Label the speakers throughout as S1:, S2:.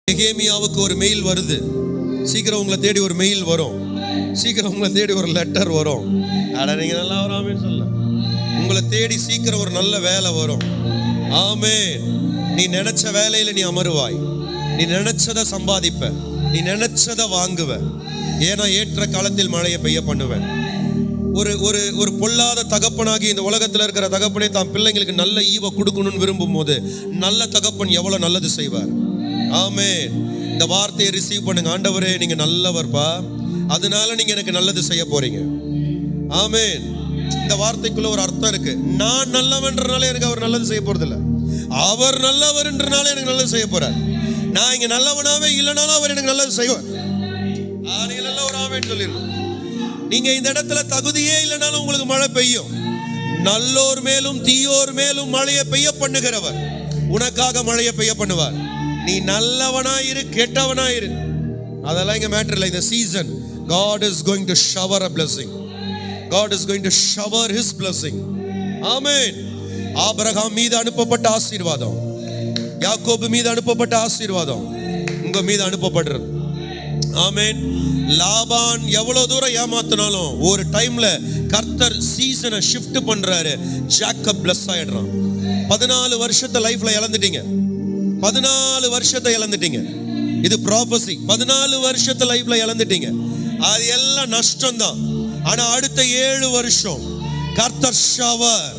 S1: நெகேமியாவுக்கு ஒரு மெயில் வருது. சீக்கிரம் உங்களை தேடி ஒரு மெயில் வரும். சீக்கிரம் உங்களை தேடி ஒரு லெட்டர் வரும். நீங்க நல்லா வராமேன்னு சொல்ல, உங்களை தேடி சீக்கிரம் ஒரு நல்ல வேலை வரும். ஆமென். நீ நினைச்ச வேலையில நீ அமருவாய். நீ நினைச்சதை சம்பாதிப்ப, நீ நினைச்சதை வாங்குவ. ஏன்னா ஏற்ற காலத்தில் மழையை பெய்ய பண்ணுவேன். ஒரு ஒரு ஒரு பொல்லாத தகப்பனாகி இந்த உலகத்தில் இருக்கிற தகப்பனே தான் பிள்ளைங்களுக்கு நல்ல ஈவை கொடுக்கணும்னு விரும்பும் போது நல்ல தகப்பன் எவ்வளவு நல்லது செய்வார். ஆமென். இந்த வார்த்தையை ரிசீவ் பண்ணுங்க. ஆண்டவரே நீங்க நல்லவர்ப்பா, அதனால நீங்க எனக்கு நல்லது செய்ய போறீங்க. ஆமென். இந்த வார்த்தைக்குள்ள ஒரு அர்த்தம் இருக்கு. நான் நல்லவன்றனால எனக்கு அவர் நல்லது செய்ய போறது இல்லை, அவர் நல்லவர்ன்றனால எனக்கு நல்லது செய்ய போறார். நான் இங்க நல்லவனாவே இல்லைனாலும் அவர் எனக்கு நல்லது செய்வார். நீங்க நல்ல ஒரு ஆமென் சொல்லிருக்கோம். நீங்க இந்த இடத்துல தகுதியே இல்லைனாலும் உங்களுக்கு மழை பெய்யும். நல்லோர் மேலும் தீயோர் மேலும் மழையை பெய்ய பண்ணுகிறவர் உனக்காக மழையை பெய்ய பண்ணுவார். நீ நல்லவனாயிரு கெட்டவனாயிரு, அதெல்லாம் இங்க மேட்டர் இல்லை. இந்த season God is going to shower a blessing. God is going to shower his blessing. Amen. Abraham மீது அனுப்பப்பட்ட ஆசீர்வாதம், யாக்கோபு மீது அனுப்பப்பட்ட ஆசீர்வாதம் உங்க மீது அனுப்பப்படுறது. ஆமென். லாபான் எவ்வளவு தூரம் ஏமாத்தினாலும் ஒரு டைம்ல கர்த்தர் சீசனை ஷிஃப்ட் பண்றாரு. ஜாக்கப் பிளஸ் ஆயிடுறான். 14 வருஷத்தை லைஃப்ல இழந்துட்டீங்க. 14 வருஷத்தை இழந்துட்டீங்க. இது ப்ராபசி. 14 வருஷத்தை லைஃப்ல இழந்துட்டீங்க. அது எல்லாம் நஷ்டம் தான். ஆனா அடுத்த 7 வருஷம் கர்த்தர் ஷவர்.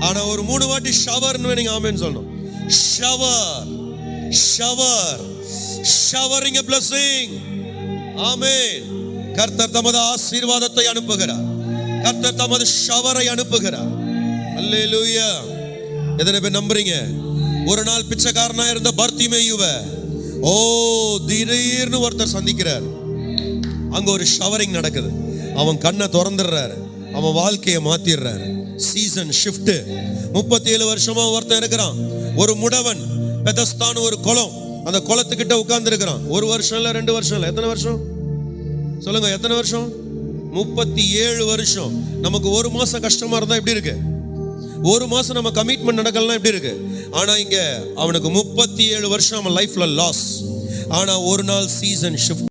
S1: ஆனா ஒரு 3 வாட்டி ஷவர்னு நீங்க ஆமென் சொல்லணும். ஷவர் ஷவர் ஷவரிங் எ பிளஸிங். ஆமென். கர்த்தர் தமது ஆசீர்வாதத்தை அனுப்புகிறார். கர்த்தர் தமது ஷவரை அனுப்புகிறார். அல்லேலூயா. எத்தனை பேர் நம்புறீங்க? ஒரு நாள் பிச்சைக்காரனா இருந்த பர்த்திமேயுவை திடீர்னு ஒருத்தர் சந்திக்கிறார். அங்க ஒரு ஷவரிங் நடக்குது. அவன் கண்ணை திறந்துடுறாரு, அவன் வாழ்க்கையை மாத்திடுறாரு. Season shift. 37 வருஷமா ஒருத்தன் இருக்கிறான். ஒரு முடவன், பெதஸ்தான் ஒரு குளம், அந்த குளத்துக்கிட்ட உட்கார்ந்து இருக்கிறான். 1 வருஷம் இல்ல 2 வருஷம் இல்ல, எத்தனை வருஷம் சொல்லுங்க? எத்தனை வருஷம்? 37 வருஷம். நமக்கு 1 மாசம் கஷ்டமா இருந்தா எப்படி இருக்கு? 1 மாசம் நம்ம கமிட்மெண்ட் நடக்கலாம் எப்படி இருக்கு? ஆனா இங்க அவனுக்கு 37 வருஷம் அவன் லைஃப்ல லாஸ். ஆனா ஒரு நாள் சீசன் ஷிஃப்ட்.